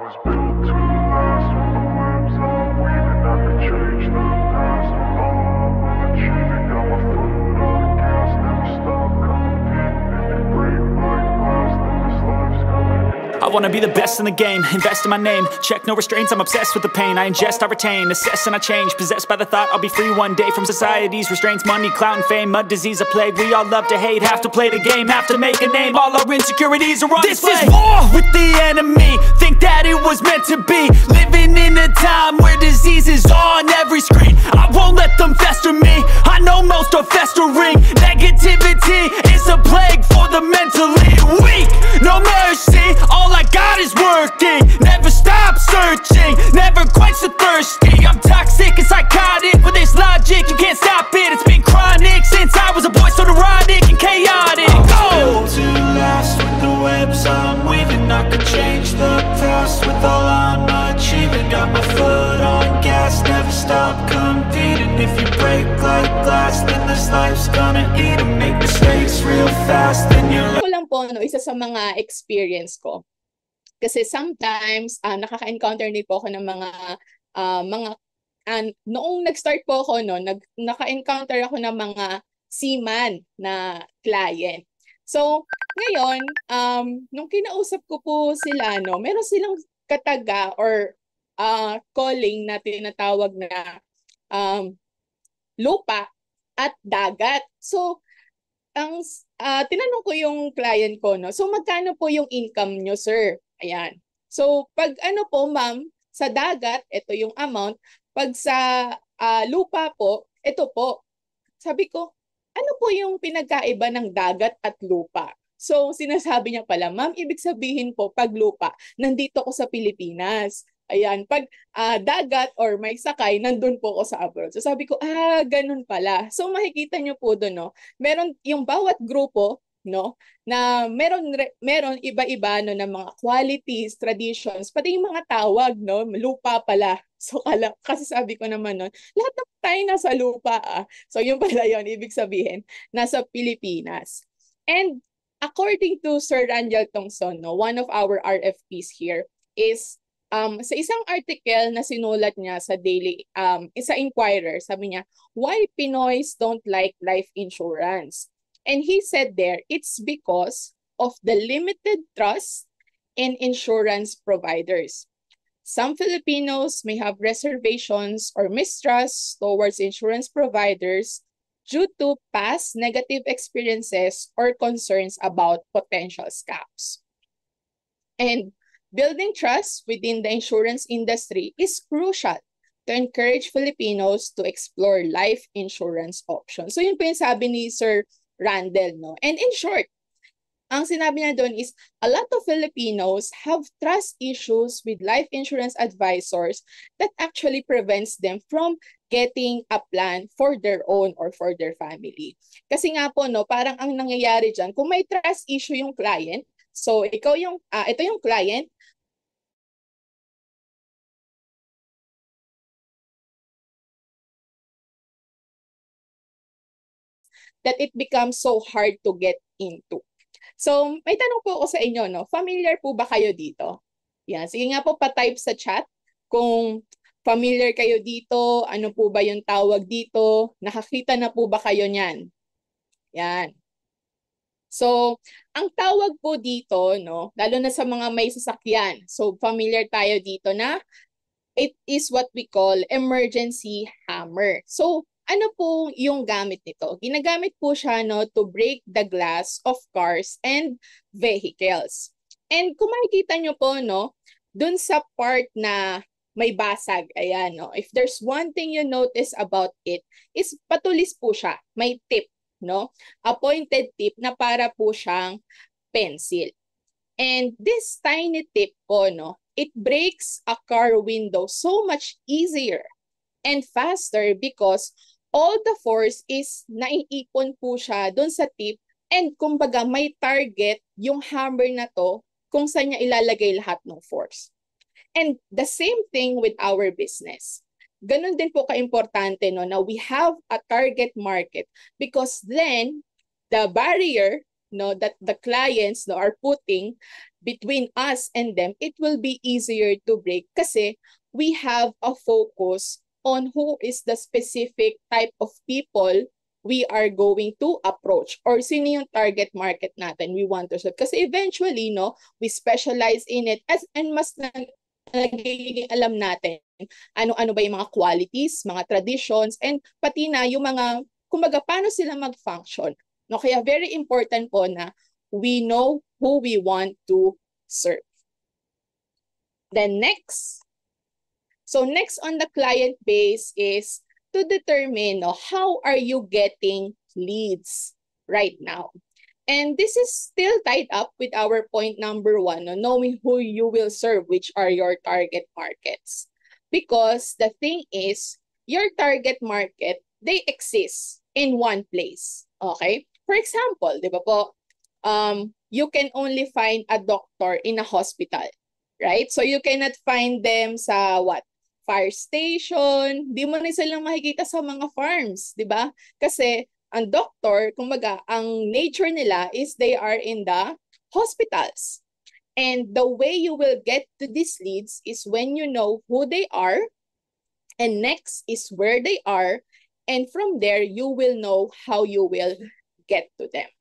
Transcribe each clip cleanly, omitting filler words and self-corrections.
was built to last with the webs I'm weaving. I could change the past with all I'm achieving. Got my foot on the gas, never stop competing. If you break like glass, then this life's gonna end. I wanna be the best in the game, invest in my name. Check no restraints, I'm obsessed with the pain. I ingest, I retain, assess and I change. Possessed by the thought I'll be free one day from society's restraints. Money, clout and fame, mud, disease, a plague. We all love to hate, have to play the game, have to make a name. All our insecurities are on display. This is war with the enemy, think that it was meant to be. Living in a time where disease is on every screen. I won't let them fester me, I know most are festering. Negativity is a plague for the mentally weak. No mercy, all I got is working. Never stop searching, never quench the thirsty. I'm toxic and psychotic, with this logic you can't stop it. It's been chronic since I was a boy, so neurotic and chaotic. Built to last with the webs I'm weaving. I could change the past with all I'm achieving. Got my foot on gas, never stop competing. If you break like glass, then this life's gonna eat 'em. Make mistakes real fast, then you're Ko lang po, no, isa sa mga experience ko. Kasi sometimes, nakaka-encounter din po ako ng noong nag-start po ako, no, naka-encounter ako ng mga seaman na client. So, ngayon, nung kinausap ko po sila, no, meron silang kataga or calling na tinatawag na lupa at dagat. So, tinanong ko yung client ko, no, so magkano po yung income nyo, sir? Ayan. So, pag ano po, ma'am, sa dagat, ito yung amount. Pag sa lupa po, ito po. Sabi ko, ano po yung pinagkaiba ng dagat at lupa? So, sinasabi niya pala, ma'am, ibig sabihin po, pag lupa, nandito ako sa Pilipinas. Ayan, pag dagat or may sakay, nandun po ako sa abroad. So, sabi ko, ganun pala. So, makikita niyo po doon, no? Meron yung bawat grupo, no, na meron iba-iba, no, ng mga qualities, traditions, pati yung mga tawag, no, lupa pala. So kasi sabi ko naman noon, lahat ng tayo nasa lupa So yung pala yon, ibig sabihin nasa Pilipinas. And according to Sir Rangel Tongson, no, one of our RFPs here, is sa isang article na sinulat niya sa Daily sa Inquirer, sabi niya, why Pinoys don't like life insurance? And he said there, it's because of the limited trust in insurance providers. Some Filipinos may have reservations or mistrust towards insurance providers due to past negative experiences or concerns about potential scams. And building trust within the insurance industry is crucial to encourage Filipinos to explore life insurance options. So yun po yung sabi ni Sir Randall, no? And in short, ang sinabi niya doon is, a lot of Filipinos have trust issues with life insurance advisors that actually prevents them from getting a plan for their own or for their family. Kasi nga po, no, parang ang nangyayari dyan, kung may trust issue yung client, so ikaw yung, ito yung client, that it becomes so hard to get into. So, may tanong po ako sa inyo, no? Familiar po ba kayo dito? Yan. Sige nga po, pa-type sa chat kung familiar kayo dito, ano po ba yung tawag dito, nakakita na po ba kayo niyan? Yan. So, ang tawag po dito, no, lalo na sa mga may sasakyan, so familiar tayo dito na it is what we call emergency hammer. So, ano po yung gamit nito? Ginagamit po siya, no, to break the glass of cars and vehicles. And kung makikita nyo po, no, dun sa part na may basag, ayan, no, if there's one thing you notice about it, is patulis po siya, may tip, no, a pointed tip na para po siyang pencil. And this tiny tip po, no, it breaks a car window so much easier and faster because all the force is naiipon po siya doon sa tip, and kumbaga may target yung hammer na to kung saan niya ilalagay lahat ng force. And the same thing with our business. Ganun din po ka-importante, no, na we have a target market, because then the barrier no, that the clients no, are putting between us and them, it will be easier to break kasi we have a focus on who is the specific type of people we are going to approach or sino yung target market natin we want to serve. Kasi eventually, no, we specialize in it and mas nagiging alam natin ano-ano ba yung mga qualities, mga traditions, and pati na yung mga, kumbaga, paano sila mag-function. No? Kaya very important po na we know who we want to serve. Then next. So next on the client base is to determine how are you getting leads right now. And this is still tied up with our point number 1, knowing who you will serve, which are your target markets. Because the thing is, your target market, they exist in one place. Okay? For example, di ba po, you can only find a doctor in a hospital, right? So you cannot find them sa what? Fire station. Di mo rin silang makikita sa mga farms, di ba? Kasi ang doctor, kumbaga, ang nature nila is they are in the hospitals. And the way you will get to these leads is when you know who they are, and next is where they are, and from there, you will know how you will get to them.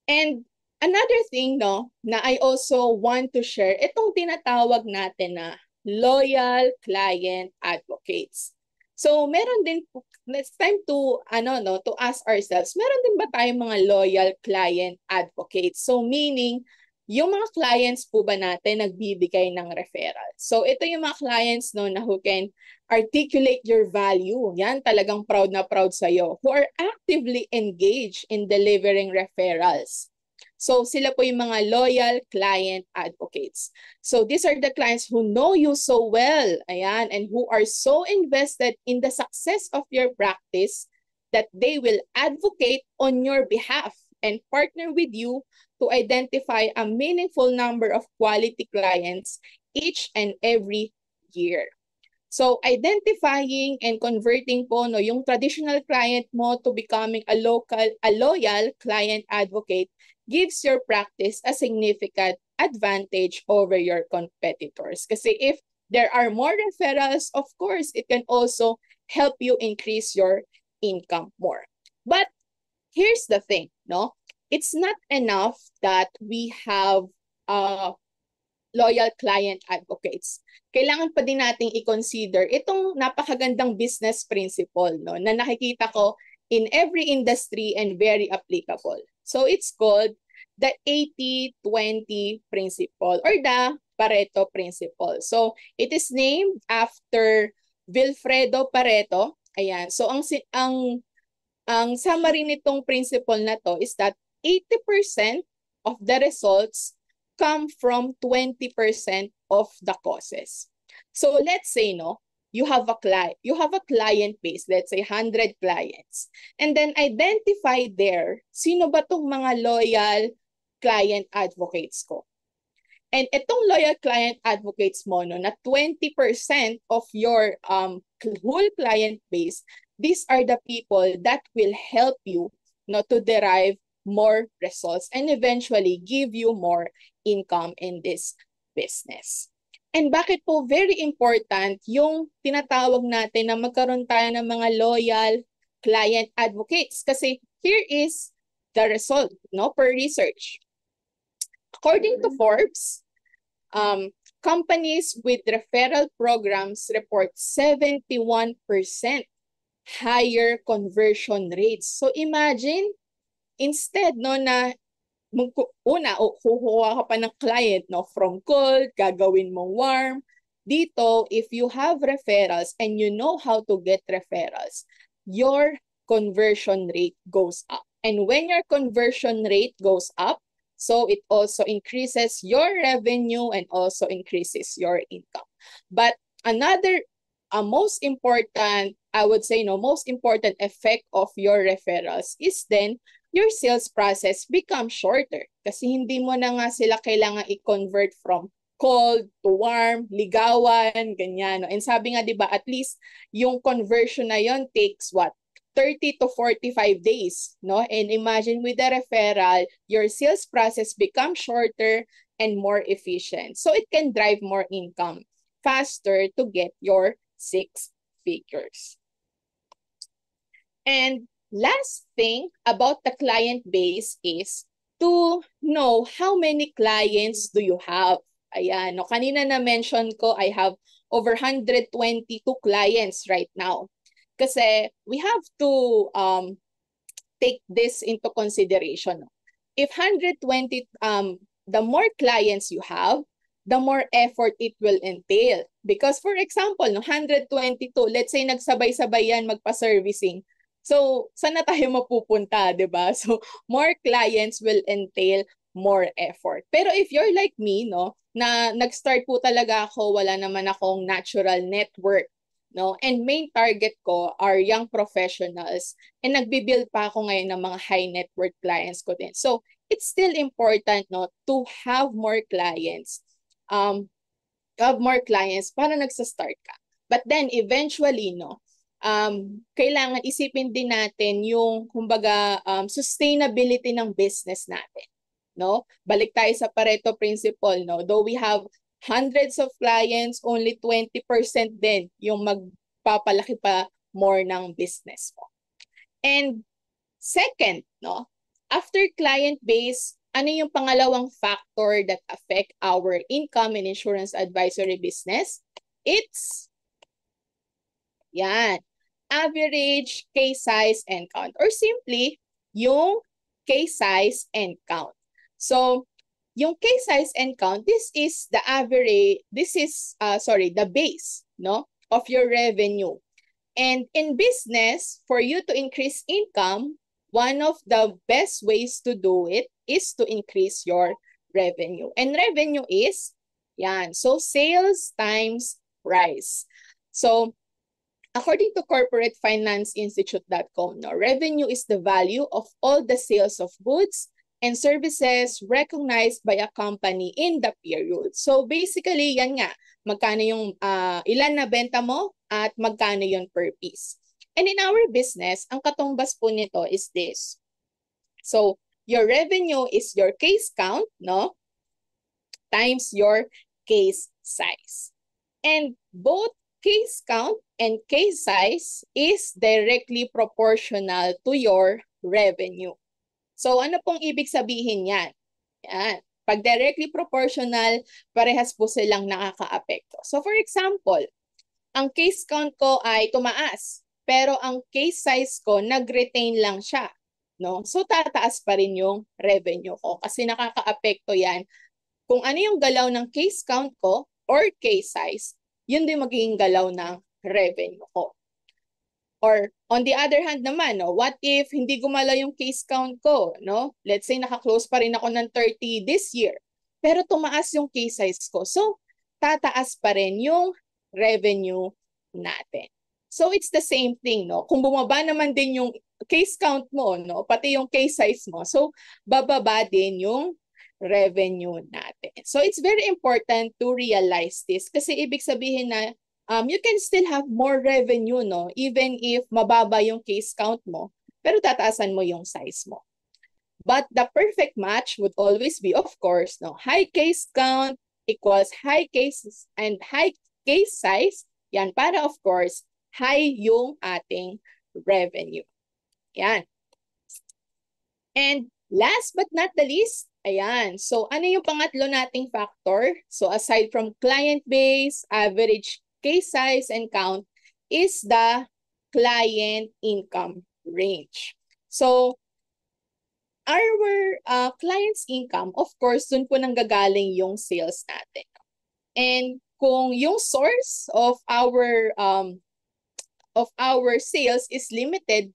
And another thing, no, na I also want to share, itong tinatawag natin na loyal client advocates. So, meron din, it's time to, to ask ourselves, meron din ba tayong mga loyal client advocates? So, meaning, yung mga clients po ba natin nagbibigay ng referral? So, ito yung mga clients no, na who can articulate your value. Yan, talagang proud na proud sa'yo. Who are actively engaged in delivering referrals. So, sila po yung mga loyal client advocates. So, these are the clients who know you so well, ayan, and who are so invested in the success of your practice that they will advocate on your behalf and partner with you to identify a meaningful number of quality clients each and every year. So, identifying and converting po no, yung traditional client mo to becoming a loyal client advocate gives your practice a significant advantage over your competitors. Kasi if there are more referrals, of course, it can also help you increase your income more. But here's the thing, no? It's not enough that we have loyal client advocates. Kailangan pa din nating i-consider itong napakagandang business principle no, na nakikita ko in every industry and very applicable. So it's called the 80-20 principle or the Pareto principle. So it is named after Vilfredo Pareto. Ayan. So ang summary nitong principle na to is that 80% of the results come from 20% of the causes. So let's say no, you have a client base, let's say 100 clients. And then identify there, sino ba tong mga loyal client advocates ko? And itong loyal client advocates mo, no, na 20% of your whole client base, these are the people that will help you no, to derive more results and eventually give you more income in this business. And bakit po very important yung tinatawag natin na magkaroon tayo ng mga loyal client advocates? Kasi here is the result no, per research. According to Forbes, companies with referral programs report 71% higher conversion rates. So imagine, instead no na kukuha ka pa ng client no, from cold, gagawin mong warm. Dito, if you have referrals and you know how to get referrals, your conversion rate goes up. And when your conversion rate goes up, so it also increases your revenue and also increases your income. But another most important, I would say, no, most important effect of your referrals is then your sales process becomes shorter kasi hindi mo na nga sila kailangan i-convert from cold to warm, ligawan, ganyan. No? And sabi nga, di ba, at least yung conversion na yon takes what? 30 to 45 days, no? And imagine with the referral, your sales process becomes shorter and more efficient. So it can drive more income faster to get your 6 figures. And last thing about the client base is to know how many clients do you have. Ayan, no, kanina na-mention ko, I have over 122 clients right now. Kasi we have to take this into consideration. If 120, the more clients you have, the more effort it will entail. Because for example, no, 122, let's say nagsabay-sabay yan magpa-servicing. So, saan na tayo mapupunta, di ba? So, more clients will entail more effort. Pero if you're like me, no, na nag-start po talaga ako, wala naman akong natural network, no? And main target ko are young professionals. And nagbi-build pa ako ngayon ng mga high net worth clients ko din. So, it's still important, no, to have more clients. Have more clients para nagsa-start ka. But then, eventually, no, kailangan isipin din natin yung, kumbaga, sustainability ng business natin. No? Balik tayo sa Pareto principle, no? Though we have hundreds of clients, only 20% din yung magpapalaki pa more ng business mo. And second, no? After client base, ano yung pangalawang factor that affect our income and insurance advisory business? It's yan, average case size and count, or simply yung case size and count. So, yung case size and count, this is the average, the base, no, of your revenue. And in business, for you to increase income, one of the best ways to do it is to increase your revenue. And revenue is, yan, so sales times price. So, according to corporatefinanceinstitute.com, no, revenue is the value of all the sales of goods and services recognized by a company in the period. So basically, yan nga, magkano yung ilan na benta mo at magkano yun per piece. And in our business, ang katumbas po nito is this. So your revenue is your case count, no, times your case size. And both case count and case size is directly proportional to your revenue. So ano pong ibig sabihin yan? Yan. Pag directly proportional, parehas po silang nakaka-apekto. So for example, ang case count ko ay tumaas, pero ang case size ko nag-retain lang siya. No? So tataas pa rin yung revenue ko kasi nakaka-apekto yan. Kung ano yung galaw ng case count ko or case size, yun din magiging galaw ng revenue ko. Or on the other hand naman, no, what if hindi gumalaw yung case count ko, no? Let's say naka-close pa rin ako ng 30 this year, pero tumaas yung case size ko. So, tataas pa rin yung revenue natin. So, it's the same thing, no? Kung bumaba naman din yung case count mo, no, pati yung case size mo, so bababa din yung revenue natin. So, it's very important to realize this kasi ibig sabihin na you can still have more revenue, no? Even if mababa yung case count mo, pero tataasan mo yung size mo. But the perfect match would always be, of course, no, high case count equals high cases and high case size. Yan, para of course, high yung ating revenue. Yan. And last but not the least, ayan. So, ano yung pangatlo nating factor? So, aside from client base, average case size and count is the client income range. So, our client's income, of course, dun po nanggagaling yung sales natin. And kung yung source of our sales is limited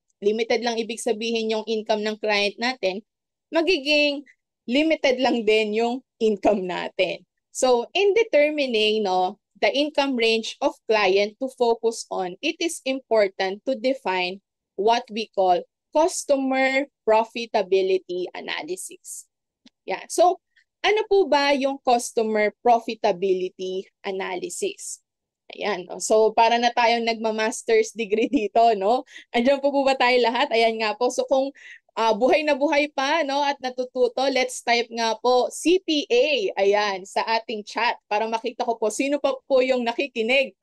lang ibig sabihin yung income ng client natin, magiging limited lang din yung income natin. So, in determining, no, the income range of client to focus on, it is important to define what we call customer profitability analysis. Yeah. So, ano po ba yung customer profitability analysis? Ayan, no? So para na tayong nagma-master's degree dito, no? Andiyan po ba tayo lahat? Ayan nga po. So kung buhay na buhay pa, no, at natututo, let's type nga po CPA, ayan, sa ating chat para makita ko po sino pa po yung nakikinig.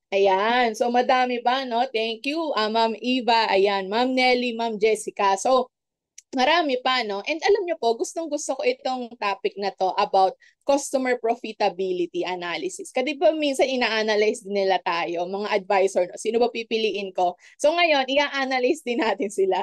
Ayan, so madami pa, no? Thank you, Ma'am Eva, ayan, Ma'am Nelly, Ma'am Jessica. So marami pa, no? And alam niyo po, gustong-gusto ko itong topic na to about customer profitability analysis. Kasi ba minsan ina-analyze din nila tayo, mga advisor, no? Sino ba pipiliin ko? So ngayon, i-analyze din natin sila.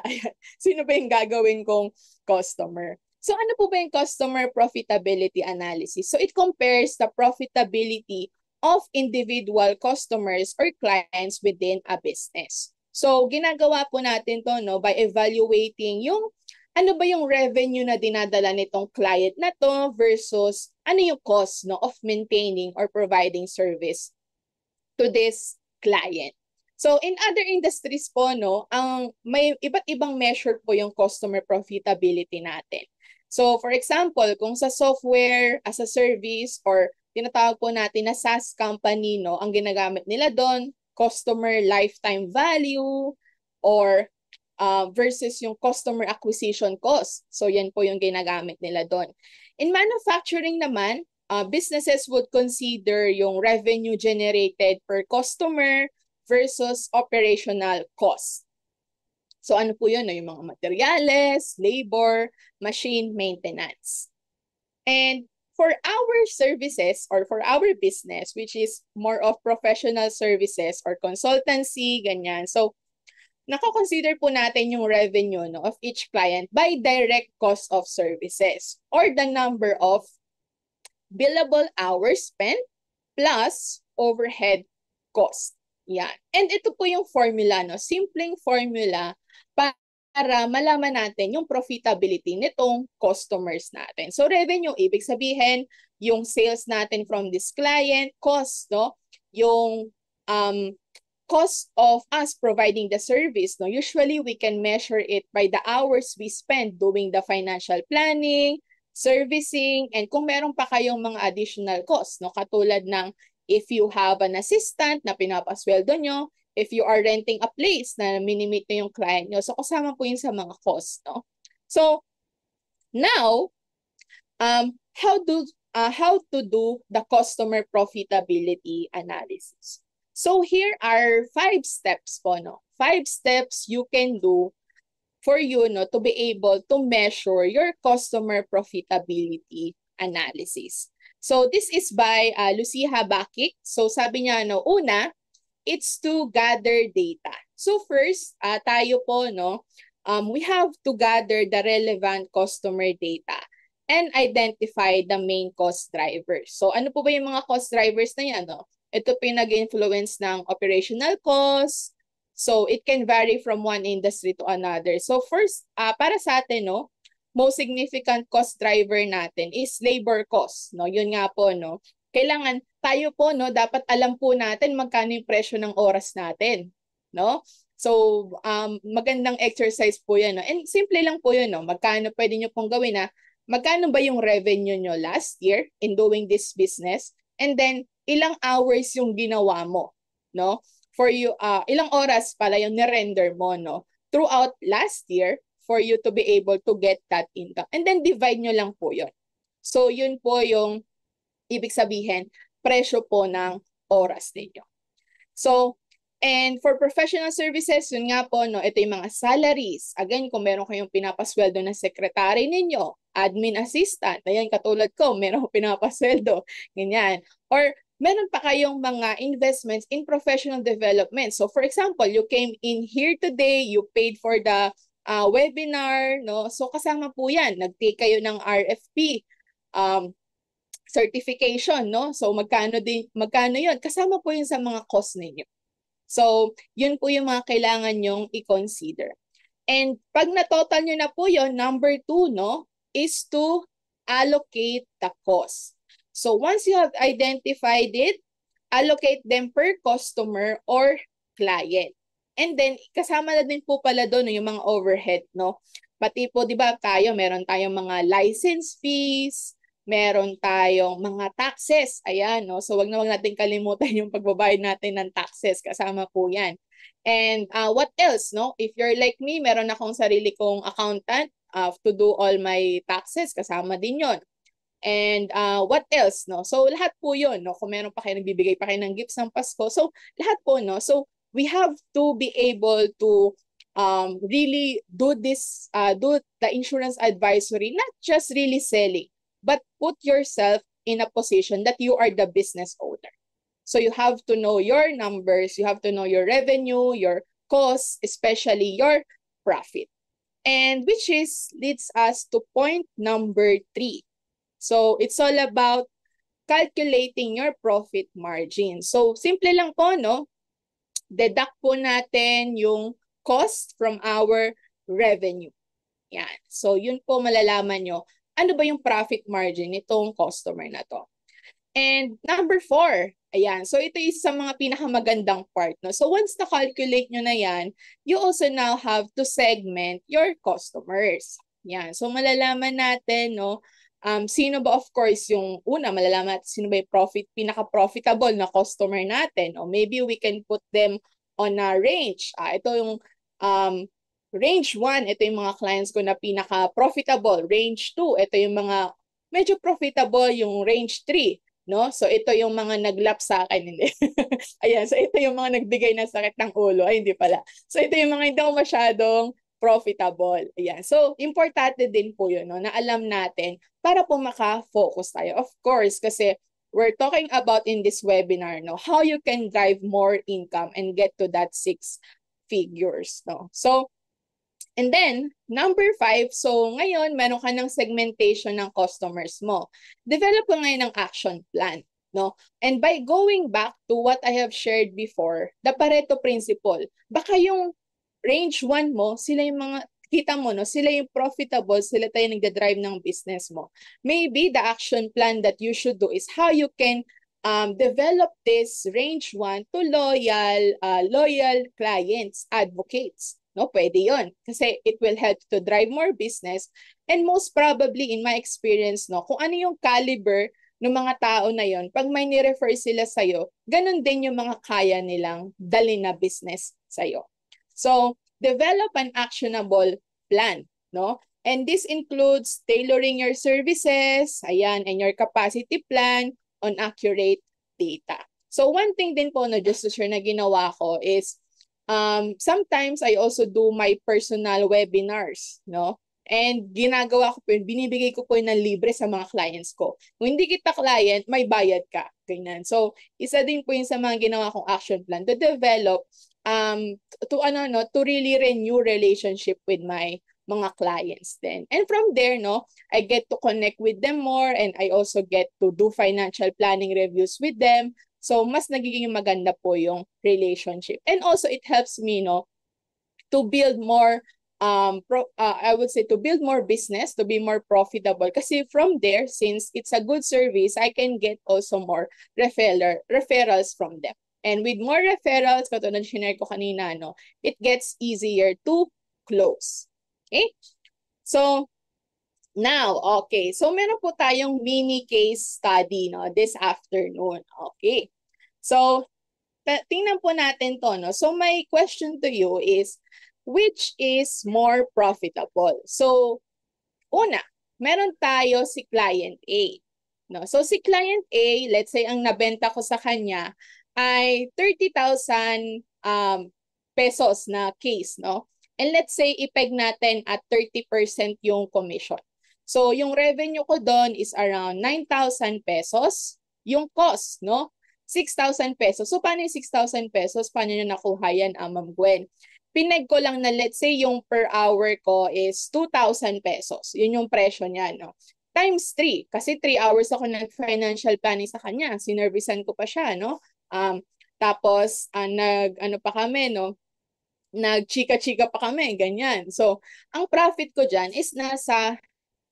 Sino ba yung gagawin kong customer? So ano po ba yung customer profitability analysis? So it compares the profitability of individual customers or clients within a business. So ginagawa po natin to, no, by evaluating yung ano ba yung revenue na dinadala nitong client na to versus ano yung cost, no, of maintaining or providing service to this client. So in other industries po, no, may iba't ibang measure po yung customer profitability natin. So for example, kung sa software as a service or tinatawag po natin na SaaS company, no, ang ginagamit nila doon, customer lifetime value or versus yung customer acquisition cost. So yan po yung ginagamit nila doon. In manufacturing naman, businesses would consider yung revenue generated per customer versus operational cost. So ano po yun? Yung mga materyales, labor, machine maintenance. And for our services or for our business, which is more of professional services or consultancy, ganyan. So nako-consider po natin yung revenue, no, of each client by direct cost of services or the number of billable hours spent plus overhead cost. Yan. And ito po yung formula, no, simpleng formula para malaman natin yung profitability nitong customers natin. So revenue, ibig sabihin yung sales natin from this client, cost, no, yung cost of us providing the service, no, usually we can measure it by the hours we spend doing the financial planning, servicing, and kung meron pa kayong mga additional costs, no, katulad ng if you have an assistant na pinapasweldo nyo, if you are renting a place na minimit nyo yung client nyo, so kasama po yun sa mga costs, no. So now, how to do the customer profitability analysis? So here are 5 steps po, no? 5 steps you can do for you, no, to be able to measure your customer profitability analysis. So this is by Lucia Bakik. So sabi niya, no, una, it's to gather data. So first, tayo po, no, we have to gather the relevant customer data and identify the main cost drivers. So ano po ba yung mga cost drivers na yan, no? Ito po yung nag-influence ng operational cost. So it can vary from one industry to another. So first, para sa atin, no, most significant cost driver natin is labor cost, no? Yun nga po, no. Kailangan tayo po, no, dapat alam po natin magkano yung presyo ng oras natin, no? So magandang exercise po 'yan, no. And simple lang po 'yun, no. Magkano pwede niyo pong gawin na magkano ba yung revenue nyo last year in doing this business? And then ilang hours yung ginawa mo, no? For you, ilang oras pala yung ni-render mo, no? Throughout last year for you to be able to get that income. And then divide nyo lang po yun. So yun po yung ibig sabihin, presyo po ng oras ninyo. So, and for professional services, yun nga po, no, ito yung mga salaries. Again, kung meron kayong pinapasweldo ng secretary ninyo, admin assistant, ayan, katulad ko, meron ko pinapasweldo, ganyan. Or meron pa kayong mga investments in professional development. So for example, you came in here today, you paid for the webinar, no? So kasama po yan. Nag-take kayo ng RFP certification, no? So magkano yun? Kasama po yun sa mga cost ninyo. So yun po yung mga kailangan nyong i-consider. And pag na-total nyo na po yun, number 2, no, is to allocate the cost. So once you have identified it, allocate them per customer or client. And then kasama na din po pala doon yung mga overhead, no? Pati po 'di ba meron tayong mga license fees, meron tayong mga taxes. Ayan, no? So wag natin kalimutan yung pagbabayad natin ng taxes. Kasama po yan. And what else, no? If you're like me, meron akong sarili kong accountant to do all my taxes. Kasama din yon. And what else, no? So lahat po yun, no? Kung meron pa kayo, nagbibigay pa kayo ng gifts ng Pasko. So lahat po, no? So we have to be able to really do this, do the insurance advisory, not just really selling, but put yourself in a position that you are the business owner. So you have to know your numbers, you have to know your revenue, your costs, especially your profit. And which leads us to point number 3. So it's all about calculating your profit margin. So simple lang po, no? Deduct po natin yung cost from our revenue. Yan. So yun po malalaman nyo. Ano ba yung profit margin nitong customer na to? And number 4, ayan. So ito is sa mga pinakamagandang part, no? So once na-calculate nyo na yan, you also now have to segment your customers. Yan. So malalaman natin, no? Sino ba, of course, yung una, malalaman natin sino ba yung pinaka-profitable na customer natin. O maybe we can put them on a range. Ito yung range 1, ito yung mga clients ko na pinaka-profitable. Range 2, ito yung mga medyo profitable, yung range 3. No? So ito yung mga naglap sa akin. Hindi. Ayan, so ito yung mga nagbigay ng sakit ng ulo. Ay, hindi pala. So ito yung mga hindi ako masyadong profitable. Ayan. So importante din po yun, no? Na alam natin para po maka-focus tayo. Of course, kasi we're talking about in this webinar, no, how you can drive more income and get to that 6 figures, no? So, and then, number 5, so ngayon, meron ka ng segmentation ng customers mo. Develop ka ngayon ng action plan, no? And by going back to what I have shared before, the Pareto principle, baka yung range 1 mo, sila yung mga, kita mo, no? Sila yung profitable, sila tayo nagda-drive ng business mo. Maybe the action plan that you should do is how you can develop this range 1 to loyal clients, advocates. No, pwede yon kasi it will help to drive more business, and most probably in my experience, no, kung ano yung caliber ng mga tao na yon, pag may ni-refer sila sa'yo, ganun din yung mga kaya nilang dali na business sa'yo. So, develop an actionable plan, no? And this includes tailoring your services, ayan, and your capacity plan on accurate data. So, one thing din po, no, just to share na ginawa ko is, sometimes I also do my personal webinars, no? And ginagawa ko po yun, binibigay ko po yun ng libre sa mga clients ko. Kung hindi kita client, may bayad ka. Ganyan. So, isa din po yun sa mga ginawa kong action plan to develop, to really renew relationship with my mga clients then. And from there, no, I get to connect with them more, and I also get to do financial planning reviews with them. So, mas nagiging maganda po yung relationship. And also, it helps me, no, to build more, I would say, to build more business, to be more profitable. Kasi from there, since it's a good service, I can get also more referrals from them. And with more referrals, katulad ng shinare ko kanina, no, it gets easier to close. Okay? So, now, okay. So, meron po tayong mini case study, no, this afternoon. Okay. So, tingnan po natin to, no. So, my question to you is, which is more profitable? So, una, meron tayo si client A. No? So, si client A, let's say, ang nabenta ko sa kanya ay 30,000 pesos na case, no? And let's say, ipeg natin at 30% yung commission. So, yung revenue ko doon is around 9,000 pesos. Yung cost, no? 6,000 pesos. So, paano yung 6,000 pesos? Paano nyo nakuha yan, Ma'am Gwen? Pineg ko lang na, let's say, yung per hour ko is 2,000 pesos. Yun yung presyo niya, no? Times 3. Kasi 3 hours ako ng financial planning sa kanya. Sinervisan ko pa siya, no? Tapos, ano pa kami, no? Nagchika-chika pa kami, ganyan. So, ang profit ko dyan is nasa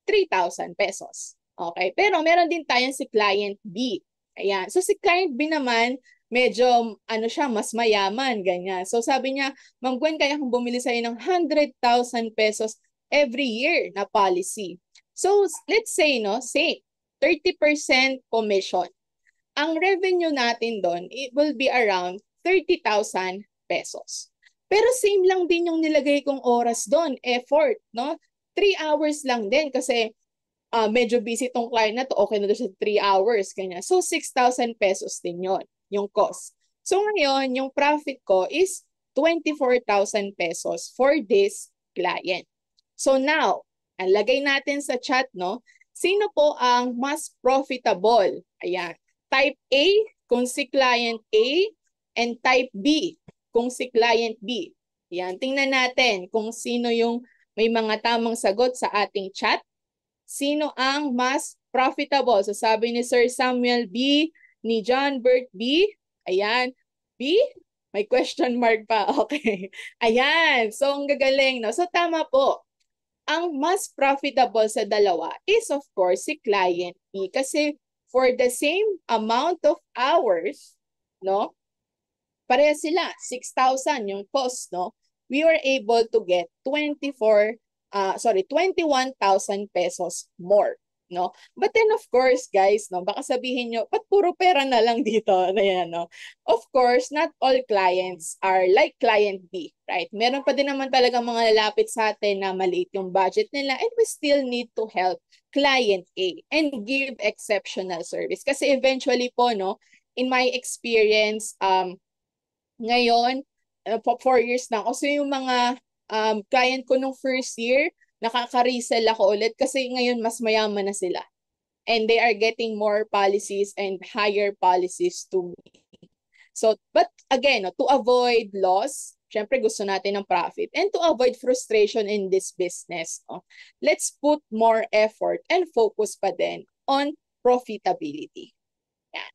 3,000 pesos. Okay? Pero meron din tayong si client B. Ayan. So, si client B naman, medyo, siya, mas mayaman, ganyan. So, sabi niya, Ma'am Gwen, kaya kong bumili sa'yo ng 100,000 pesos every year na policy. So, let's say, no, say, 30% commission. Ang revenue natin doon, it will be around 30,000 pesos. Pero same lang din yung nilagay kong oras doon, effort, no? 3 hours lang din kasi medyo busy tong client na to, okay na doon sa 3 hours, ganyan. So, 6,000 pesos din yon yung cost. So, ngayon, yung profit ko is 24,000 pesos for this client. So, now, ang lagay natin sa chat, no? Sino po ang mas profitable? Ayan. Type A, kung si client A, and type B, kung si client B. Ayan. Tingnan natin kung sino yung may mga tamang sagot sa ating chat. Sino ang mas profitable? So sabi ni Sir Samuel B, ni John Bert B. Ayan. B? May question mark pa. Okay. Ayan. So ang gagaling, no? So tama po. Ang mas profitable sa dalawa is of course si client B kasi for the same amount of hours, no? Pareha sila, 6,000 yung cost, no? We were able to get 21,000 pesos more, no? But then of course, guys, no, baka sabihin nyo, ba't puro pera na lang dito? Ayan, no? Of course, not all clients are like client B, right? Meron pa din naman talaga mga lalapit sa atin na maliit yung budget nila and we still need to help client A and give exceptional service. Kasi eventually po, no, in my experience, ngayon, 4 years na ako. So yung mga client ko nung first year, nakaka-resell ako ulit kasi ngayon mas mayaman na sila. And they are getting more policies and higher policies to me. So, but again, to avoid loss, syempre gusto natin ng profit. And to avoid frustration in this business, let's put more effort and focus pa din on profitability. Yeah.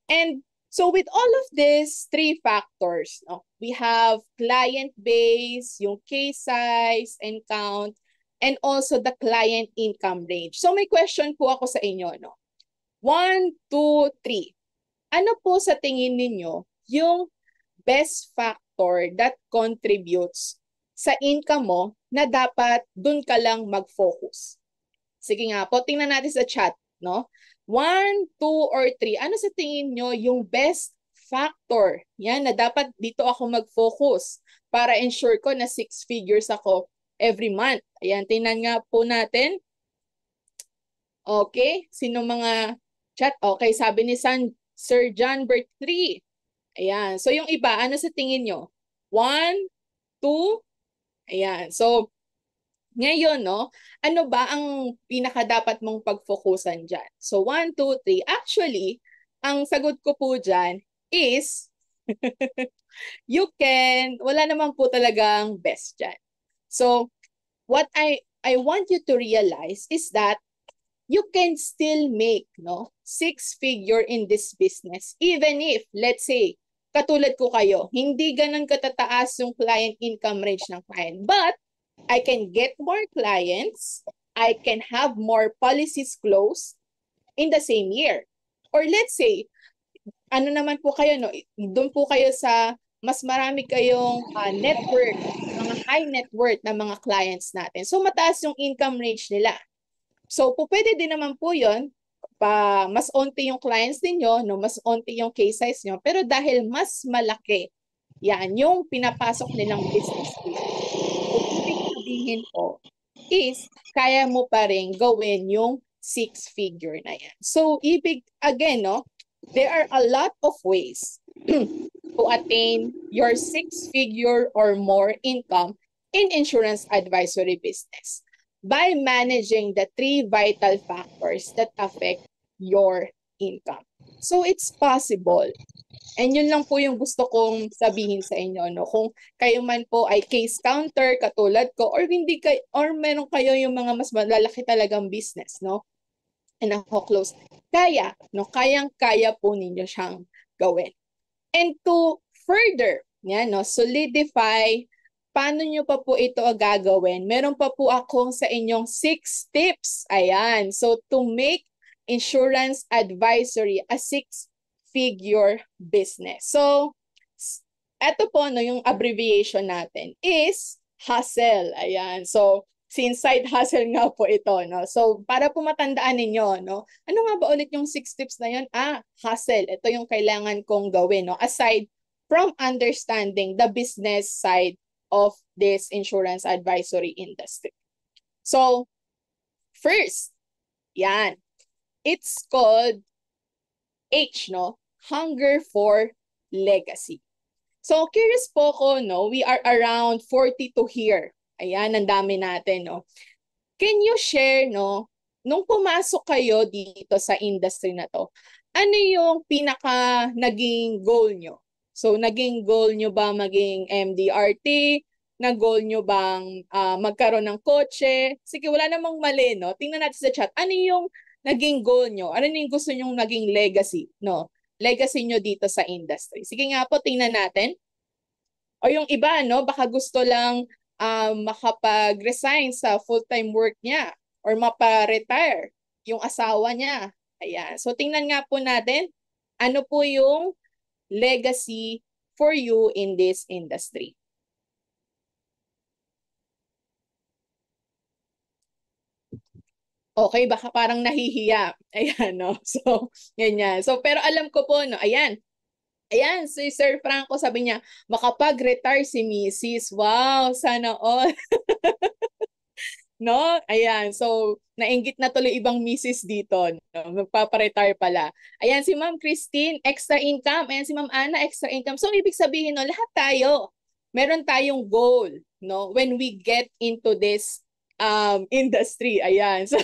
And so with all of these 3 factors, we have client base, yung case size and count, and also the client income range. So may question po ako sa inyo, no? 1, 2, 3. Ano po sa tingin ninyo yung best factor that contributes sa income mo na dapat dun ka lang mag-focus? Sige nga po, tingnan natin sa chat, no? 1, 2, or 3. Ano sa tingin nyo yung best factor? Yan, na dapat dito ako mag-focus para ensure ko na 6 figures ako every month. Ayan, tingnan nga po natin. Okay, sino mga chat? Okay, sabi ni Sir John Bert 3. Ayan, so yung iba, ano sa tingin nyo? 1, 2, ayan. So, ngayon, no, ano ba ang pinakadapat mong pag-focusan dyan? So, 1, 2, 3. Actually, ang sagot ko po dyan is wala naman po talagang best dyan. So, what I want you to realize is that you can still make 6 figure in this business. Even if, let's say, katulad ko kayo, hindi ganun katataas yung client income range ng client. But, I can get more clients, I can have more policies closed in the same year. Or let's say, ano naman po kayo, doon po kayo sa mas marami kayong net worth, mga high net worth na mga clients natin. So mataas yung income range nila. So pwede din naman po yun, mas onti yung clients ninyo, mas onti yung case size nyo, pero dahil mas malaki, yan yung pinapasok nilang business. Sabihin po is kaya mo pa rin gawin yung 6 figure na yan. So again, there are a lot of ways to attain your 6 figure or more income in insurance advisory business by managing the 3 vital factors that affect your income. So it's possible. And yun lang po yung gusto kong sabihin sa inyo, kung kayo man po ay case counter katulad ko or hindi kayo, or meron kayo yung mga mas malalaki talagang business, and ako close, kayang-kaya po ninyo siyang gawin. And to further, solidify paano nyo pa po ito gagawin, meron pa po akong sa inyong 6 tips. Ayan, so to make insurance advisory a 6-figure business. So, eto po, yung abbreviation natin is HUSTLE. Ayan, so since side hustle nga po ito, no? So, para po matandaan ninyo, no? Ano nga ba ulit yung 6 tips na yun? Hustle. Ito yung kailangan kong gawin, no? Aside from understanding the business side of this insurance advisory industry. So, first, yan. It's called H, no? Hunger for legacy. So, curious po ko, no? We are around 42 here. Ayan, ang dami natin, no? Can you share, no? Nung pumasok kayo dito sa industry na to, ano yung pinaka naging goal nyo? So, naging goal nyo ba maging MDRT? Na-goal nyo bang magkaroon ng kotse? Sige, wala namang mali, no? Tingnan natin sa chat. Ano yung naging goal nyo? Ano yung gusto nyong naging legacy, no? Legacy nyo dito sa industry. Sige nga po, tingnan natin. O yung iba, no? Baka gusto lang makapag-resign sa full-time work niya or mapa-retire yung asawa niya. Ayan. So, tingnan nga po natin ano po yung legacy for you in this industry. Okay, baka parang nahihiya. Ayan, no? So, ganyan. So, pero alam ko po, no? Ayan. Ayan, si Sir Franco sabi niya, makapag-retire si Mrs. Wow, sana all. No? Ayan, so nainggit na tuloy ibang Mrs. dito. No? Magpaparetire pala. Ayan, si Ma'am Christine, extra income. Ayan, si Ma'am Ana, extra income. So, ibig sabihin, no, lahat tayo, meron tayong goal, no? When we get into this industry. Ayan. So,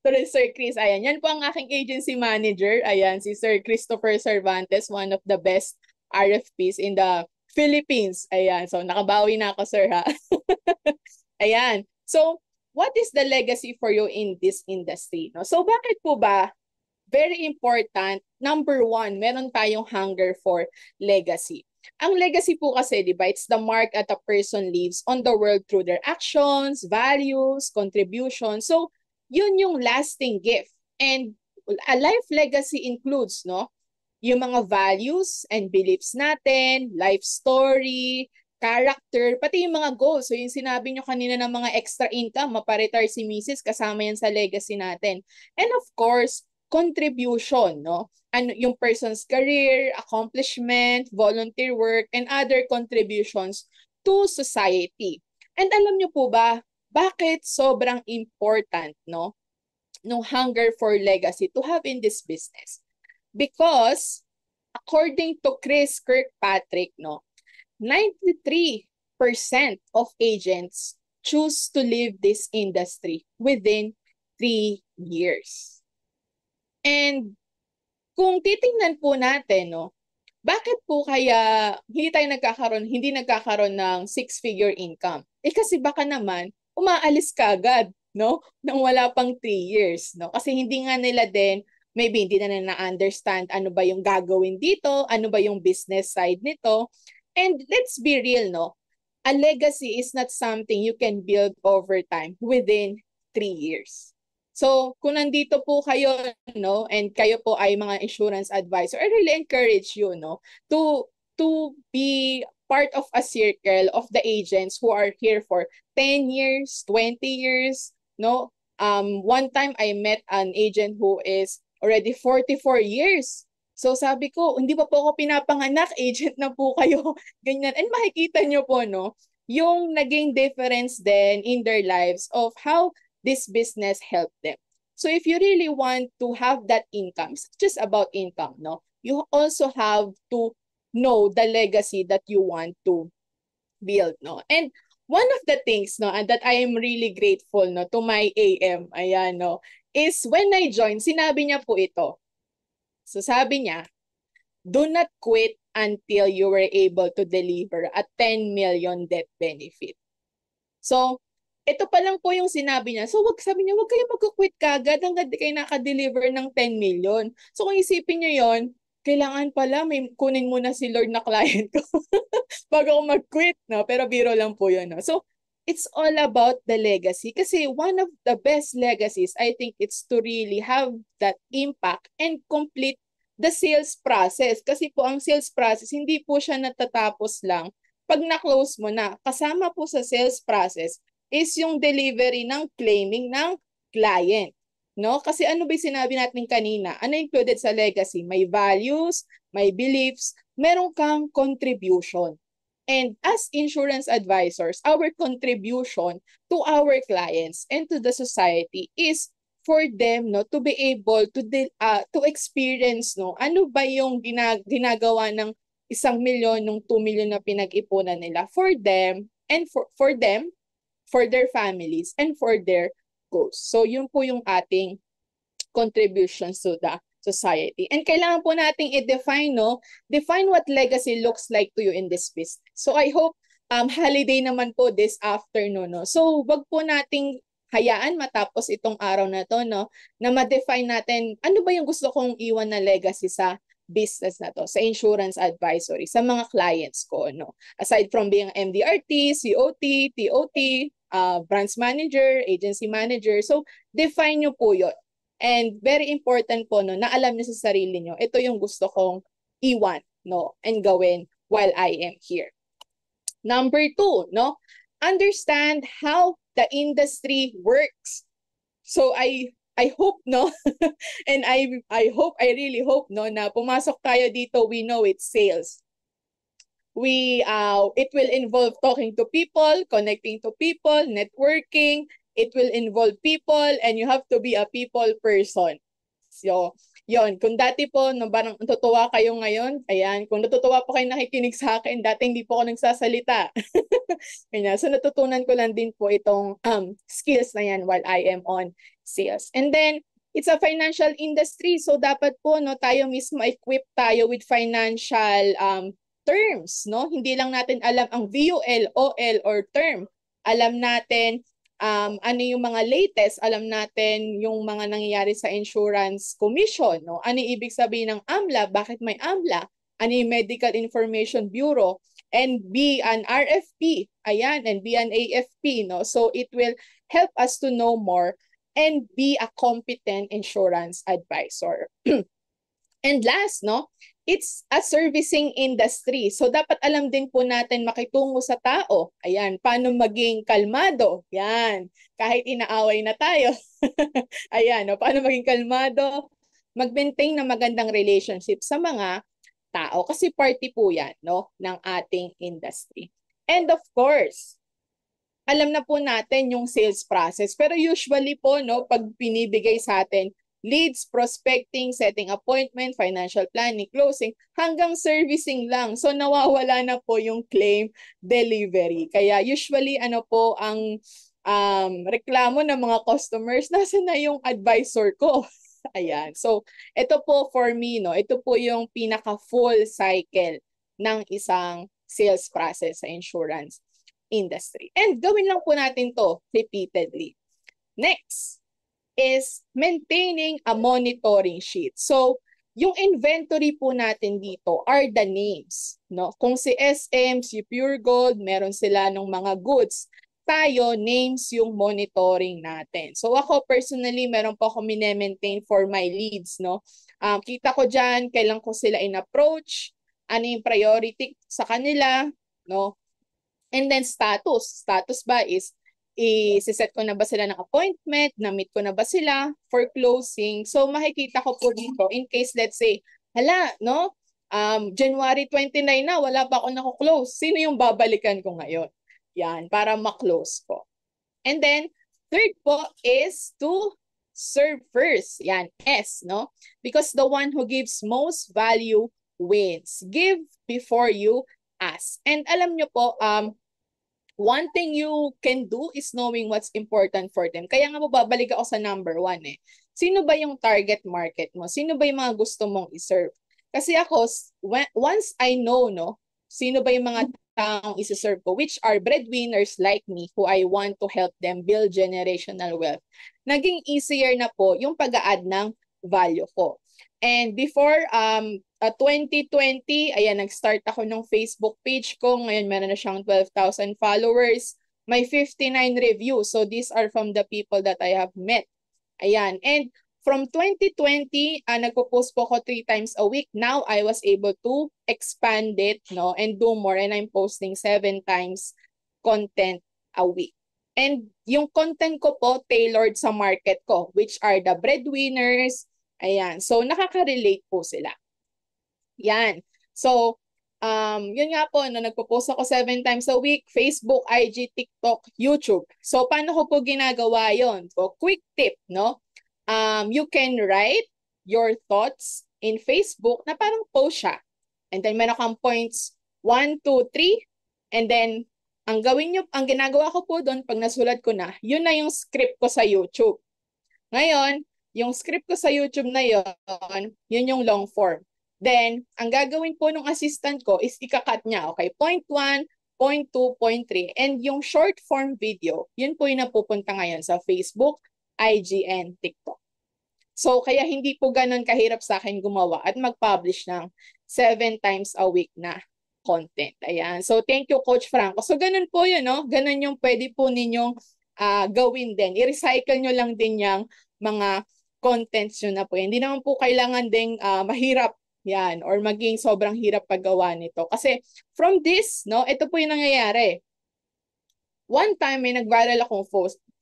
tuloy Sir Chris. Ayan. Yan po ang aking agency manager. Ayan, si Sir Christopher Cervantes, one of the best RFPs in the Philippines. Ayan. So, nakabawi na ako, sir, ha? Ayan. So, what is the legacy for you in this industry? No? So, bakit po ba very important, number one, meron tayong hunger for legacy. Ang legacy po kasi, di ba, it's the mark that a person leaves on the world through their actions, values, contributions. So, yun yung lasting gift. And a life legacy includes, no, yung mga values and beliefs natin, life story, character, pati yung mga goals. So, yung sinabi nyo kanina ng mga extra income, maparetire si Mrs., kasama yan sa legacy natin. And of course, contribution, no? Ano yung person's career, accomplishment, volunteer work, and other contributions to society. And alam nyo po ba, bakit sobrang important, no, no hunger for legacy to have in this business? Because according to Chris Kirkpatrick, no, 93% of agents choose to leave this industry within 3 years. And kung titingnan po natin, no, bakit po kaya hindi nagkakaroon ng 6-figure income? Kasi baka naman umaalis ka agad, no, nang wala pang 3 years, no? Kasi hindi nga nila din, maybe hindi na nila na-understand ano ba yung gagawin dito, ano ba yung business side nito. And let's be real, no, a legacy is not something you can build over time within 3 years. So, kung nandito po kayo, no, and kayo po ay mga insurance advisor, I really encourage you, no, to be part of a circle of the agents who are here for 10 years, 20 years, no. One time I met an agent who is already 44 years. So, sabi ko, hindi pa po ako pinapanganak, agent na po kayo. Ganyan. And makikita nyo po, no, yung naging difference then in their lives of how this business helped them. So if you really want to have that income, it's just about income, no? You also have to know the legacy that you want to build, no? And one of the things, no, and that I am really grateful, no, to my AM, ayan, no, is when I joined, sinabi niya po ito. So sabi niya, do not quit until you were able to deliver a 10 million death benefit. So, ito pa lang po yung sinabi niya. So, sabi niya, wag kayo mag-quit kagad hanggang di kayo naka-deliver ng 10 million. So, kung isipin niyo yon, kailangan pala may kunin muna si Lord na client ko bago ako mag-quit, no? Pero biro lang po yun, no? So, it's all about the legacy. Kasi one of the best legacies, I think, it's to really have that impact and complete the sales process. Kasi po ang sales process, hindi po siya natatapos lang pag na-close mo na. Kasama po sa sales process is yung delivery ng claiming ng client. No? Kasi ano ba yung sinabi natin kanina? Ano included sa legacy? May values, may beliefs, meron kang contribution. And as insurance advisors, our contribution to our clients and to the society is for them to be able to experience ano ba yung ginagawa ng 1,000,000 ng 2,000,000 na pinag-ipunan nila for them and for them, for their families and for their goals. So yun po yung ating contributions to the society. And kailangan po nating i-define, define what legacy looks like to you in this business. So I hope holiday naman po this afternoon, So wag po nating hayaan matapos itong araw na to, na ma-define natin ano ba yung gusto kong iwan na legacy sa business na to, sa insurance advisory, sa mga clients ko, Aside from being MDRT, COT, TOT, branch manager, agency manager. So define nyo po yun. And very important po na alam niyo sa sarili niyo, ito yung gusto kong iwan, and gawin while I am here. Number 2, understand how the industry works. So I hope, and I really hope, na pumasok tayo dito, we know it's sales. It will involve talking to people, connecting to people, networking. It will involve people, and you have to be a people person. So, yon. Kung dati po, parang natutuwa kayo ngayon, ayan, kung natutuwa po kayo nakikinig sa akin, dati hindi po ako nagsasalita. Kanya, so natutunan ko lang din po itong skills na yan while I am on sales. And then, it's a financial industry, so dapat po tayo mismo equip tayo with financial terms. Hindi lang natin alam ang VUL, OL, or term. Alam natin ano yung mga latest, alam natin yung mga nangyayari sa insurance commission, Ano yung ibig sabihin ng AMLA, bakit may AMLA, ano yung Medical Information Bureau, and be an RFP, ayan, and be an AFP, So it will help us to know more and be a competent insurance advisor. And last, it's a servicing industry. So dapat alam din po natin makitungo sa tao. Ayan, paano maging kalmado. Yan, kahit inaaway na tayo. Ayan, paano maging kalmado, mag-maintain na magandang relationship sa mga tao. Kasi party po yan, ng ating industry. And of course, alam na po natin yung sales process. Pero usually po, pag pinibigay sa atin, leads, prospecting, setting appointment, financial planning, closing, hanggang servicing lang. So nawawala na po yung claim delivery. Kaya usually ang reklamo ng mga customers, nasa na yung advisor ko? Ayan. So ito po for me, ito po yung pinaka full cycle ng isang sales process sa insurance industry. And gawin lang po natin to repeatedly. Next is maintaining a monitoring sheet. So, yung inventory po natin dito are the names. Kung si SM, si Pure Gold, meron sila ng mga goods. Tayo, names yung monitoring natin. So, ako personally, meron po ako mine-maintain for my leads. Kita ko dyan, kailan ko sila in-approach, ano yung priority sa kanila. And then status. Status ba is i-set ko na ba sila ng appointment, na-meet ko na ba sila for closing. So makikita ko po dito in case let's say, January 29 na, wala pa ako nako-close. Sino yung babalikan ko ngayon? Yan, para ma-close ko. And then, third po is to serve first. Yan, S, Because the one who gives most value wins. Give before you ask. And alam nyo po, one thing you can do is knowing what's important for them. Kaya nga babalik ako sa number 1 . Sino ba yung target market mo? Sino ba yung mga gusto mong iserve? Kasi ako, once I know, sino ba yung mga taong iserve ko, which are breadwinners like me, who I want to help them build generational wealth, naging easier na po yung pag-a-add ng value ko. And before 2020, ayan, nag-start ako ng Facebook page ko. Ngayon, meron na siyang 12,000 followers. May 59 reviews. So, these are from the people that I have met. Ayan. And from 2020, nagpo-post po ako 3 times a week. Now, I was able to expand it, and do more. And I'm posting 7 times content a week. And yung content ko po tailored sa market ko, which are the breadwinners. Ayan. So, nakaka-relate po sila. Yan. So, yun nga po, no, nagpo-post ako 7 times a week, Facebook, IG, TikTok, YouTube. So, paano ko po ginagawa yon? So, quick tip, no? You can write your thoughts in Facebook na parang post siya. And then, meron kang points 1, 2, 3. And then, ang ginagawa ko po doon, pag nasulat ko na, yun na yung script ko sa YouTube. Ngayon, yung script ko sa YouTube na yun yung long form. Then, ang gagawin po ng assistant ko is ikakat niya. Okay, point 1, point 2, point 3. And yung short form video, yun po yung napupunta ngayon sa Facebook, IG, and TikTok. So, kaya hindi po ganun kahirap sa akin gumawa at mag-publish ng 7 times a week na content. Ayan. So, thank you, Coach Franco. So, ganun po yun, no? Ganun yung pwede po ninyong gawin din. I-recycle nyo lang din yung mga contents nyo na po. Hindi naman po kailangan ding mahirap yan or maging sobrang hirap paggawa nito. Kasi from this, no, ito po yung nangyayari. One time, may nag-viral akong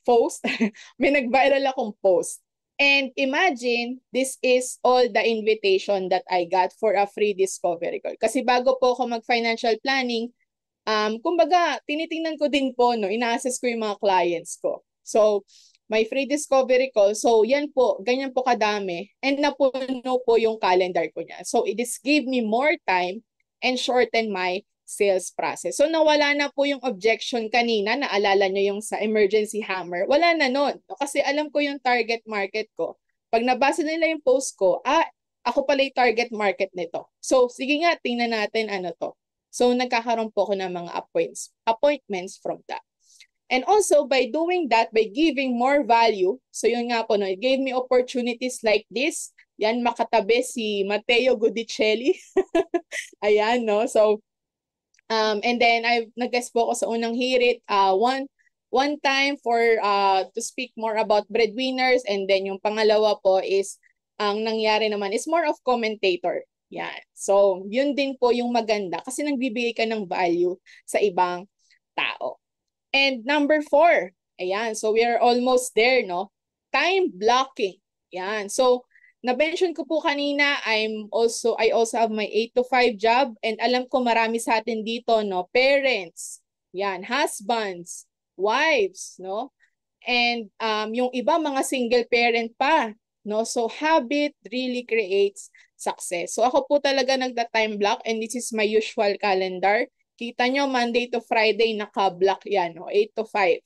post. May nag-viral akong post. And imagine, this is all the invitation that I got for a free discovery call. Kasi bago po ako mag-financial planning, kumbaga, tinitingnan ko din po, no, ina-assess ko yung mga clients ko. So, may free discovery call. So, yan po, ganyan po kadami. And napuno po yung calendar ko niya. So, it is give me more time and shorten my sales process. So, nawala na po yung objection kanina. Naalala nyo yung sa emergency hammer. Wala na nun. Kasi alam ko yung target market ko. Pag nabasa nila yung post ko, ako pala yung target market nito. So, sige nga, tingnan natin ano to. So, nagkakaroon po ako ng mga appointments from that. And also, by doing that, by giving more value, so yun nga po, no, it gave me opportunities like this. Yan, makatabi si Matteo Gudicelli. Ayan, no? So, and then, nag-guest po ako sa unang hirit. One time for to speak more about breadwinners. And then, yung pangalawa po is, ang nangyari naman is more of commentator. Yan. So, yun din po yung maganda kasi nagbibigay ka ng value sa ibang tao. And number 4, ayan, so we are almost there, no? Time blocking. Yan. So, na-mention ko po kanina, I also have my 8 to 5 job and alam ko marami sa atin dito, no? Parents, yan, husbands, wives, no? And yung iba mga single parent pa, no? So, habit really creates success. So, ako po talaga nagda-time block and this is my usual calendar. Kita nyo, Monday to Friday, naka-block yan, no? 8 to 5.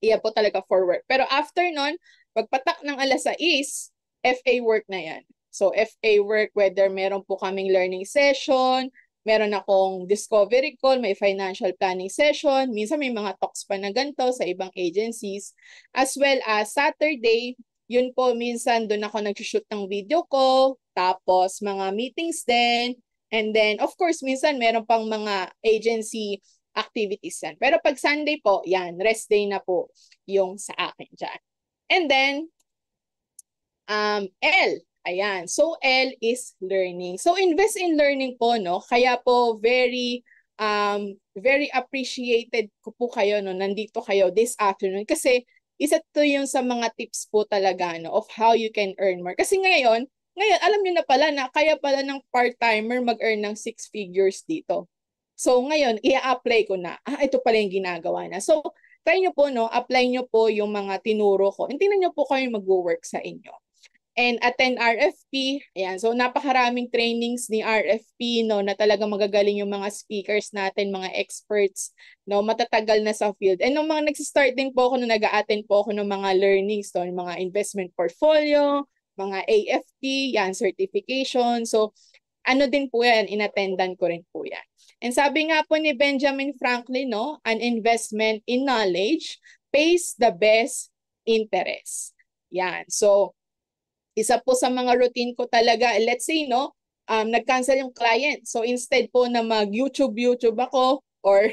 Iyan po talaga for work. Pero after nun, pagpatak ng 6:00, FA work na yan. So, FA work, whether meron po kaming learning session, meron akong discovery call, may financial planning session, minsan may mga talks pa na ganito sa ibang agencies. As well as Saturday, yun po, minsan doon ako nag-shoot ng video ko, tapos mga meetings din. And then, of course, minsan meron pang mga agency activities yan. Pero pag Sunday po, yan, rest day na po yung sa akin dyan. And then, L. Ayan. So, L is learning. So, invest in learning po, no? Kaya po, very appreciated ko po kayo, no? Nandito kayo this afternoon. Kasi, isa to yung sa mga tips po talaga, no? Of how you can earn more. Kasi ngayon, alam nyo na pala na kaya pala ng part-timer mag-earn ng 6 figures dito. So, ngayon, i-apply ko na. Ito pala yung ginagawa na. So, try nyo po, no? Apply nyo po yung mga tinuro ko. And tingnan nyo po kayo mag-work sa inyo. And attend RFP. Ayan. So, napakaraming trainings ni RFP, no? Na talagang magagaling yung mga speakers natin, mga experts, no? Matatagal na sa field. And nung mga nagsistart din po ako, nung nag-a-attend po ako ng mga learnings, no? Mga investment portfolio, mga AFP, yan, certification. So, ano din po yan, inattendan ko rin po yan. And sabi nga po ni Benjamin Franklin, no, an investment in knowledge pays the best interest. Yan. So, isa po sa mga routine ko talaga, let's say, no, nag-cancel yung client. So, instead po na mag-YouTube ako, or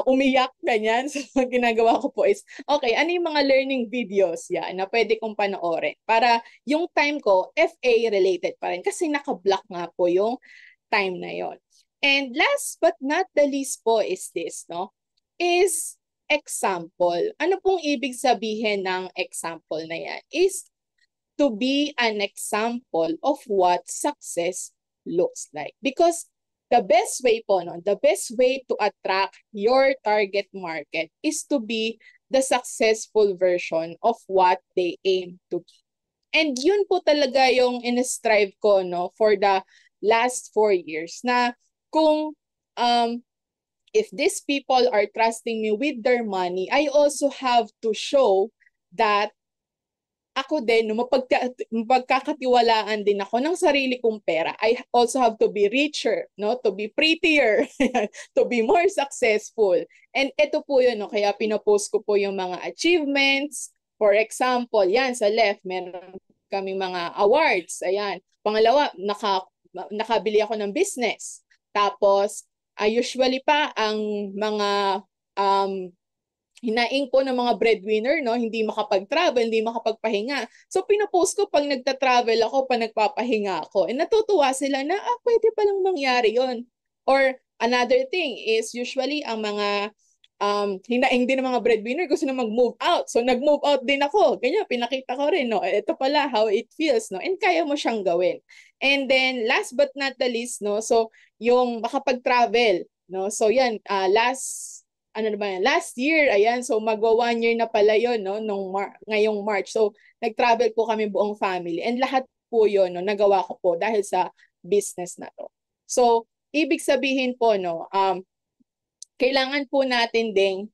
umiyak, ganyan. So, ginagawa ko po is, okay, ano yung mga learning videos yan na pwede kong panoorin para yung time ko, FA related pa rin kasi naka-block nga po yung time na yon. And last but not the least po is this, no? Is example. Ano pong ibig sabihin ng example na yan? Is to be an example of what success looks like. Because the best way po, no, the best way to attract your target market is to be the successful version of what they aim to be. And yun po talaga yung in-strive ko, no, for the last 4 years na kung if these people are trusting me with their money, I also have to show that ako din, no, mapagkakatiwalaan din ako ng sarili kong pera. I also have to be richer, no, to be prettier, to be more successful. And ito po yun, no, kaya pinopost ko po yung mga achievements. For example, yan sa left, meron kaming mga awards. Ayan. Pangalawa, nakabili ako ng business. Tapos, usually pa ang mga hinaing po ng mga breadwinner, no, hindi makapag-travel, hindi makapagpahinga. So pinopost ko pag nagta-travel ako, pag nagpapahinga ako. And natutuwa sila na, pwede palang mangyari yon. Or another thing is usually ang mga hinaing din ng mga breadwinner gusto na mag-move out. So nag-move out din ako. Ganyan, pinakita ko rin, no. Ito pala how it feels, no. And kaya mo siyang gawin. And then last but not the least, no, so yung makapag-travel, no. So yan, last year, ayan, so magwa 1 year na pala yon, no, ngayong March. So nag-travel po kami buong family and lahat po yon, no, nagawa ko po dahil sa business na to. So ibig sabihin po, no, kailangan po natin ding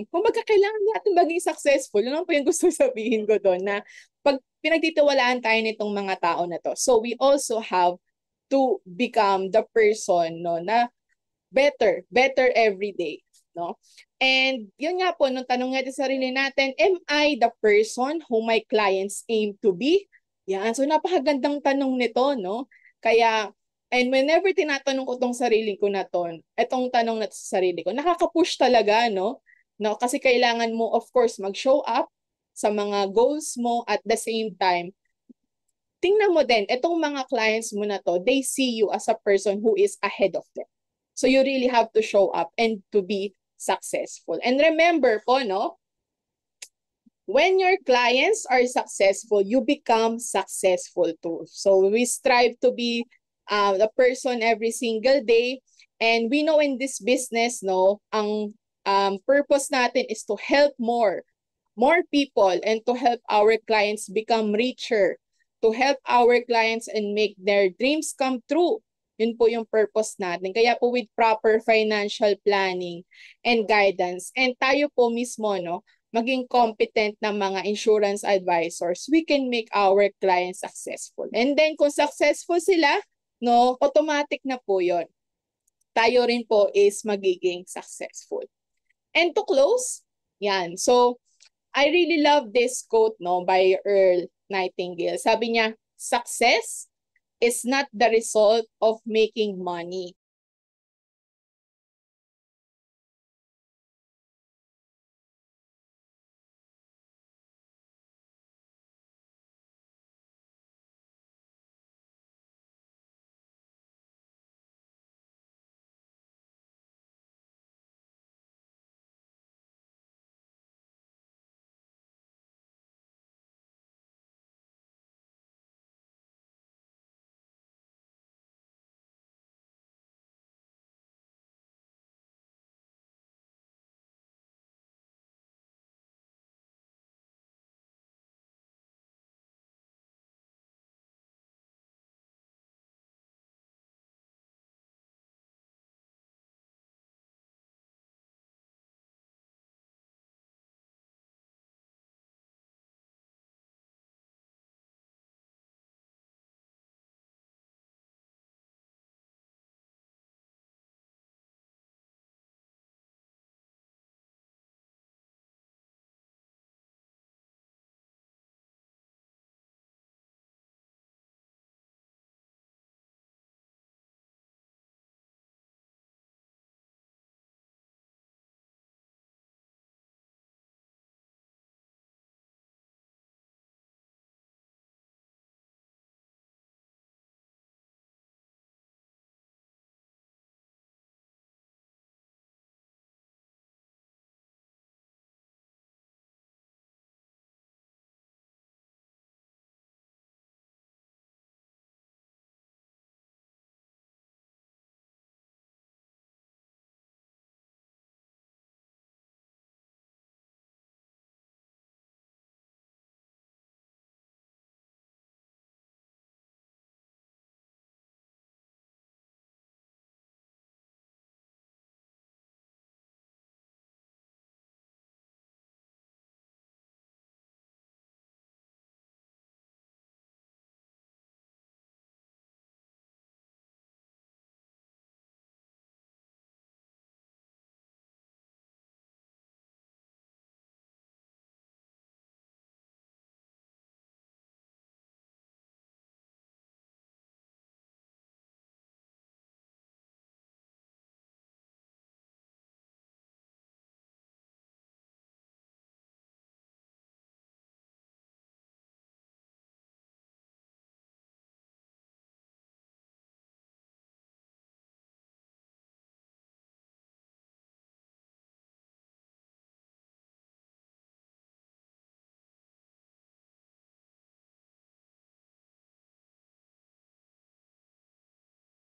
kumbaga kailangan natin maging successful. Ano po yung gusto sabihin ko doon, na pag pinagtitiwalaan tayo nitong mga tao na to, so we also have to become the person, no, na better every day, no? And yun nga po, nung tanong natin sa sarili natin, am I the person who my clients aim to be? Yan, so napakagandang tanong nito, no? Kaya, and whenever tinatanong ko tong sarili ko na to, itong tanong na to sa sarili ko, nakaka-push talaga, no? No, kasi kailangan mo, of course, mag-show up sa mga goals mo at the same time, tingnan mo din, itong mga clients mo na to, they see you as a person who is ahead of them. So you really have to show up and to be successful. And remember po, no, when your clients are successful, you become successful too. So we strive to be the person every single day. And we know in this business, no, ang purpose natin is to help more people and to help our clients become richer, to help our clients and make their dreams come true. Yun po yung purpose natin. Kaya po with proper financial planning and guidance, and tayo po mismo, no, maging competent na mga insurance advisors, we can make our clients successful. And then kung successful sila, no, automatic na po yun. Tayo rin po is magiging successful. And to close, yan. So, I really love this quote, no, by Earl Nightingale. Sabi niya, success is not the result of making money.